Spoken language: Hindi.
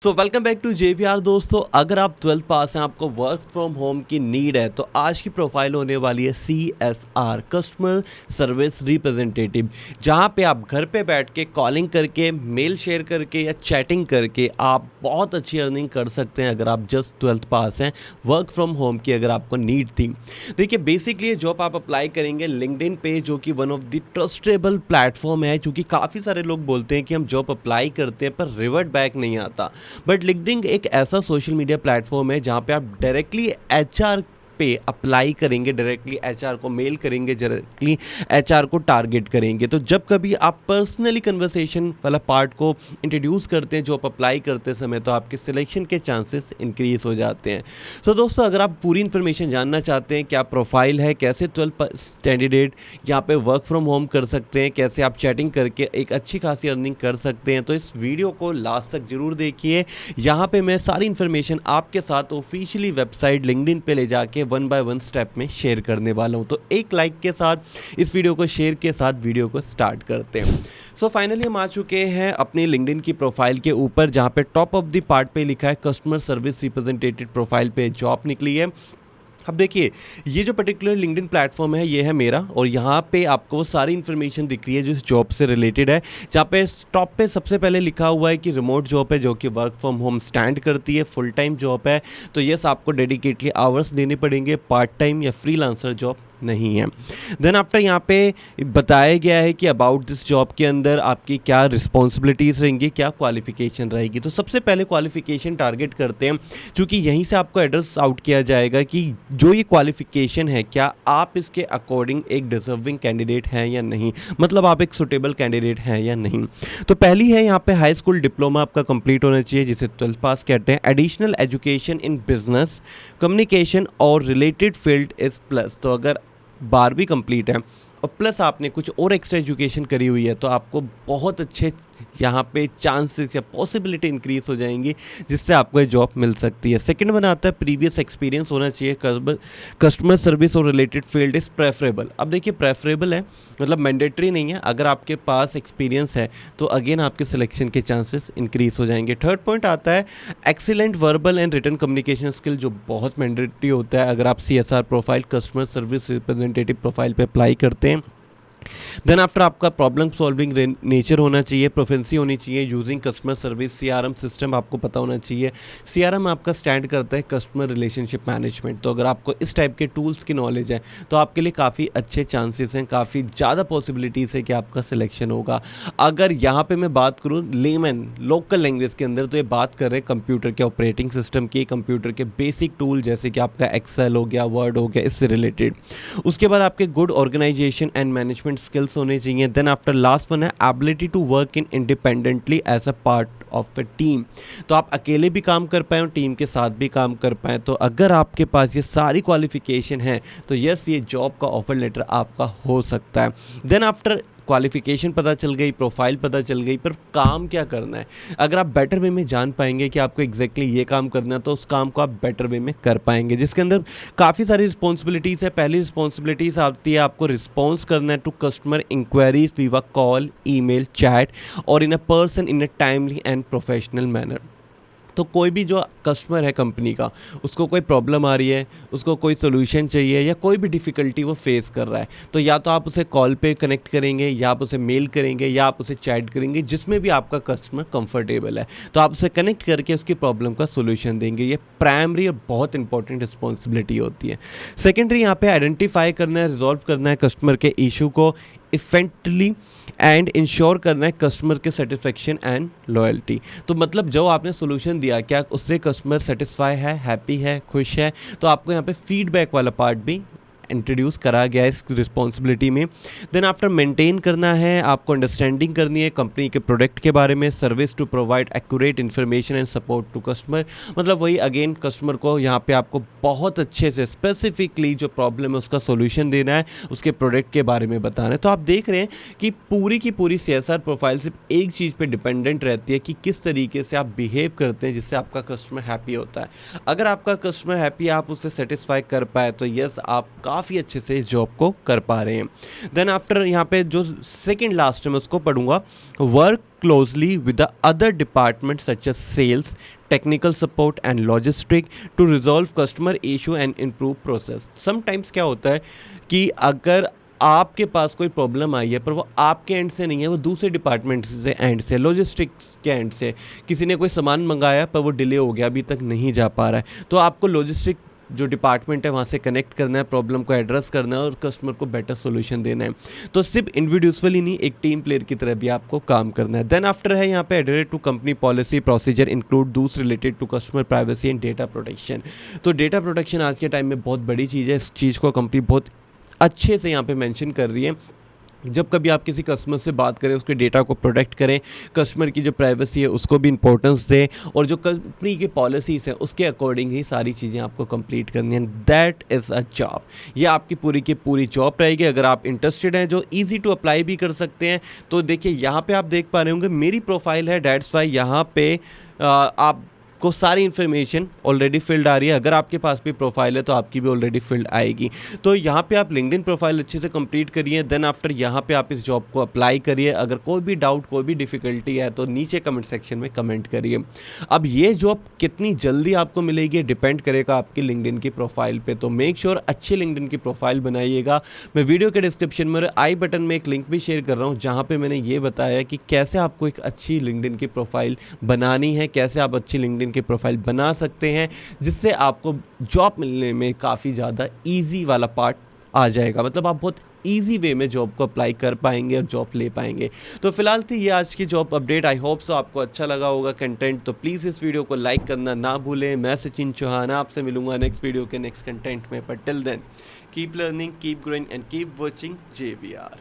So welcome back to JPR दोस्तों। अगर आप 12th पास हैं, आपको वर्क फ्रॉम होम की नीड है, तो आज की प्रोफाइल होने वाली है CSR कस्टमर सर्विस रिप्रेजेंटेटिव, जहां पे आप घर पे बैठ के कॉलिंग करके, मेल शेयर करके या चैटिंग करके आप बहुत अच्छी अर्निंग कर सकते हैं। अगर आप जस्ट 12th पास हैं, वर्क फ्रॉम होम की अगर आपको नीड थी, देखिए बेसिकली ये जॉब आप अप्लाई करेंगे लिंक्डइन पे, जो कि one of the trustable platform है। क्योंकि काफ़ी सारे लोग बोलते हैं कि हम जॉब अप्लाई करते हैं पर रिवर्ट बैक नहीं आता, बट लिंक्डइन एक ऐसा सोशल मीडिया प्लेटफॉर्म है जहाँ पे आप डायरेक्टली एचआर पे अप्लाई करेंगे, डायरेक्टली एचआर को मेल करेंगे, डायरेक्टली एचआर को टारगेट करेंगे। तो जब कभी आप पर्सनली कन्वर्सेशन वाला पार्ट को इंट्रोड्यूस करते हैं जॉब अप्लाई करते समय, तो आपके सिलेक्शन के चांसेस इंक्रीज हो जाते हैं। सो दोस्तों, अगर आप पूरी इन्फॉर्मेशन जानना चाहते हैं, क्या प्रोफाइल है, कैसे 12 कैंडिडेट यहाँ पे वर्क फ्रॉम होम कर सकते हैं, कैसे आप चैटिंग करके एक अच्छी खासी अर्निंग कर सकते हैं, तो इस वीडियो को लास्ट तक जरूर देखिए। यहाँ पे मैं सारी इन्फॉर्मेशन आपके साथ ऑफिशियली वेबसाइट लिंक्डइन पे ले जाके वन बाय वन स्टेप में शेयर करने वाला हूँ। तो एक लाइक के साथ इस वीडियो को शेयर के साथ वीडियो को स्टार्ट करते हैं। सो फाइनली हम आ चुके हैं अपनी लिंक्डइन की प्रोफाइल के ऊपर, जहाँ पे टॉप ऑफ द पार्ट पे लिखा है कस्टमर सर्विस रिप्रेजेंटेटिव प्रोफाइल पे जॉब निकली है। अब देखिए, ये जो पर्टिकुलर लिंक्डइन प्लेटफॉर्म है, ये है मेरा, और यहाँ पे आपको वो सारी इन्फॉर्मेशन दिख रही है जो इस जॉब से रिलेटेड है। जहाँ पे टॉप पे सबसे पहले लिखा हुआ है कि रिमोट जॉब है, जो कि वर्क फ्रॉम होम स्टैंड करती है, फुल टाइम जॉब है। तो यस, आपको डेडिकेटली आवर्स देने पड़ेंगे, पार्ट टाइम या फ्रीलांसर जॉब नहीं है। देन आफ्टर यहाँ पे बताया गया है कि अबाउट दिस जॉब के अंदर आपकी क्या रिस्पॉन्सिबिलिटीज़ रहेंगी, क्या क्वालिफिकेशन रहेगी। तो सबसे पहले क्वालिफिकेशन टारगेट करते हैं, क्योंकि यहीं से आपको एड्रेस आउट किया जाएगा कि जो ये क्वालिफिकेशन है, क्या आप इसके अकॉर्डिंग एक डिजर्विंग कैंडिडेट हैं या नहीं, मतलब आप एक सुटेबल कैंडिडेट हैं या नहीं। तो पहली है यहाँ पे हाई स्कूल डिप्लोमा आपका कंप्लीट होना चाहिए, जिसे 12th पास कहते हैं। Additional education in business communication और रिलेटेड फील्ड इज प्लस। तो अगर 12वीं कंप्लीट है और प्लस आपने कुछ और एक्स्ट्रा एजुकेशन करी हुई है, तो आपको बहुत अच्छे यहाँ पे चांसेस या पॉसिबिलिटी इंक्रीज हो जाएंगी, जिससे आपको ये जॉब मिल सकती है। सेकंड वन आता है प्रीवियस एक्सपीरियंस होना चाहिए कस्टमर सर्विस और रिलेटेड फील्ड इज़ प्रेफरेबल। अब देखिए, प्रेफरेबल है मतलब मैंडेटरी नहीं है। अगर आपके पास एक्सपीरियंस है तो अगेन आपके सिलेक्शन के चांसेस इंक्रीज हो जाएंगे। थर्ड पॉइंट आता है excellent verbal and written communication skill, जो बहुत मैंडेटरी होता है अगर आप CSR profile customer service representative profile पे अप्लाई करते हैं। देन आफ्टर आपका प्रॉब्लम सॉल्विंग नेचर होना चाहिए, प्रोफेंसी होनी चाहिए using customer service CRM system आपको पता होना चाहिए। CRM आपका स्टैंड करता है कस्टमर रिलेशनशिप मैनेजमेंट। तो अगर आपको इस टाइप के टूल्स की नॉलेज है, तो आपके लिए काफ़ी अच्छे चांसेस हैं, काफ़ी ज़्यादा पॉसिबिलिटीज़ है कि आपका सिलेक्शन होगा। अगर यहाँ पे मैं बात करूँ लेमन लोकल लैंग्वेज के अंदर, तो ये बात कर रहे हैं कंप्यूटर के ऑपरेटिंग सिस्टम की, कंप्यूटर के बेसिक टूल जैसे कि आपका एक्सेल हो गया, वर्ड हो गया, इससे रिलेटेड। उसके बाद आपके good organisation and management skills होने चाहिए। देन आफ्टर लास्ट वन है ability to work in independently as a part of a team. तो आप अकेले भी काम कर पाएँ और टीम के साथ भी काम कर पाएँ। तो अगर आपके पास ये सारी क्वालिफिकेशन है, तो यस, ये जॉब का ऑफर लेटर आपका हो सकता है। देन आफ्टर क्वालिफिकेशन पता चल गई, प्रोफाइल पता चल गई, पर काम क्या करना है, अगर आप बेटर वे में जान पाएंगे कि आपको एग्जैक्टली ये काम करना है, तो उस काम को आप बेटर वे में कर पाएंगे, जिसके अंदर काफ़ी सारी रिस्पॉन्सिबिलिटीज़ है। पहली रिस्पॉन्सिबिलिटीज़ आती है आपको रिस्पॉन्स करना है to customer inquiries via call, email, chat और in a person in a timely and professional manner. तो कोई भी जो कस्टमर है कंपनी का, उसको कोई प्रॉब्लम आ रही है, उसको कोई सोल्यूशन चाहिए या कोई भी डिफ़िकल्टी वो फेस कर रहा है, तो या तो आप उसे कॉल पे कनेक्ट करेंगे, या आप उसे मेल करेंगे, या आप उसे चैट करेंगे, जिसमें भी आपका कस्टमर कंफर्टेबल है। तो आप उसे कनेक्ट करके उसकी प्रॉब्लम का सोल्यूशन देंगे। ये प्राइमरी और बहुत इंपॉर्टेंट रिस्पॉन्सिबिलिटी होती है। सेकेंडरी यहाँ पे आइडेंटिफाई करना है, रिजॉल्व करना है कस्टमर के इशू को इफेक्टिवली एंड इंश्योर करना है कस्टमर के सेटिस्फेक्शन एंड लॉयल्टी। तो मतलब जो आपने सोल्यूशन दिया, क्या उससे कस्टमर सेटिस्फाई है, हैप्पी है, खुश है, तो आपको यहाँ पे फीडबैक वाला पार्ट भी इंट्रोड्यूस करा गया है इस रिस्पॉन्सिबिलिटी में। देन आफ्टर मेंटेन करना है, आपको अंडरस्टैंडिंग करनी है कंपनी के प्रोडक्ट के बारे में, service to provide accurate information and support to customer. मतलब वही अगेन कस्टमर को यहाँ पे आपको बहुत अच्छे से स्पेसिफिकली जो प्रॉब्लम है उसका सोल्यूशन देना है, उसके प्रोडक्ट के बारे में बताना है। तो आप देख रहे हैं कि पूरी की पूरी CSR प्रोफाइल सिर्फ एक चीज़ पर डिपेंडेंट रहती है कि किस तरीके से आप बिहेव करते हैं जिससे आपका कस्टमर हैप्पी होता है। अगर आपका कस्टमर हैप्पी, आप उसे सेटिस्फाई कर पाए, तो यस, आप काफ़ी अच्छे से इस जॉब को कर पा रहे हैं। देन आफ्टर यहाँ पे जो सेकेंड लास्ट है मैं उसको पढ़ूंगा, work closely with the other department such as sales, technical support and logistic to resolve customer issue and improve process. Sometimes क्या होता है कि अगर आपके पास कोई प्रॉब्लम आई है पर वो आपके एंड से नहीं है, वो दूसरे डिपार्टमेंट से एंड से, लॉजिस्टिक्स के एंड से, किसी ने कोई सामान मंगाया पर वो डिले हो गया, अभी तक नहीं जा पा रहा है, तो आपको लॉजिस्टिक जो डिपार्टमेंट है वहाँ से कनेक्ट करना है, प्रॉब्लम को एड्रेस करना है और कस्टमर को बेटर सोल्यूशन देना है। तो सिर्फ इंडिविजुअली नहीं, एक टीम प्लेयर की तरह भी आपको काम करना है। देन आफ्टर है यहाँ पे adhere to company policy procedure include those related to customer privacy and data protection. तो डेटा प्रोटेक्शन आज के टाइम में बहुत बड़ी चीज़ है, इस चीज़ को कंपनी बहुत अच्छे से यहाँ पे मेंशन कर रही है। जब कभी आप किसी कस्टमर से बात करें, उसके डेटा को प्रोटेक्ट करें, कस्टमर की जो प्राइवेसी है उसको भी इंपॉर्टेंस दें, और जो कंपनी की पॉलिसीज़ हैं उसके अकॉर्डिंग ही सारी चीज़ें आपको कंप्लीट करनी है। दैट इज़ अ जॉब, ये आपकी पूरी की पूरी जॉब रहेगी। अगर आप इंटरेस्टेड हैं, जो ईजी टू अप्लाई भी कर सकते हैं, तो देखिए यहाँ पे आप देख पा रहे होंगे मेरी प्रोफाइल है, डैट्स वाई यहाँ पे आप को सारी इन्फॉर्मेशन ऑलरेडी फिल्ड आ रही है। अगर आपके पास भी प्रोफाइल है तो आपकी भी ऑलरेडी फिल्ड आएगी। तो यहाँ पे आप लिंक्डइन प्रोफाइल अच्छे से कंप्लीट करिए, देन आफ्टर यहाँ पे आप इस जॉब को अप्लाई करिए। अगर कोई भी डाउट, कोई भी डिफ़िकल्टी है तो नीचे कमेंट सेक्शन में कमेंट करिए। अब ये जॉब कितनी जल्दी आपको मिलेगी डिपेंड करेगा आपकी लिंक्डइन की प्रोफाइल पे, तो मेक श्योर अच्छी लिंक्डइन की प्रोफाइल बनाइएगा। मैं वीडियो के डिस्क्रिप्शन में और आई बटन में एक लिंक भी शेयर कर रहा हूँ जहाँ पे मैंने ये बताया कि कैसे आपको एक अच्छी लिंक्डइन की प्रोफाइल बनानी है, कैसे आप अच्छी लिंक्डइन की प्रोफाइल बना सकते हैं, जिससे आपको जॉब मिलने में काफ़ी ज़्यादा इजी वाला पार्ट आ जाएगा। मतलब आप बहुत इजी वे में जॉब को अप्लाई कर पाएंगे और जॉब ले पाएंगे। तो फिलहाल थी ये आज की job update. I hope so आपको अच्छा लगा होगा कंटेंट, तो प्लीज़ इस वीडियो को लाइक करना ना भूलें। मैं सचिन चौहान आपसे मिलूंगा नेक्स्ट वीडियो के नेक्स्ट कंटेंट में, but till then keep learning, keep growing and keep watching JVR।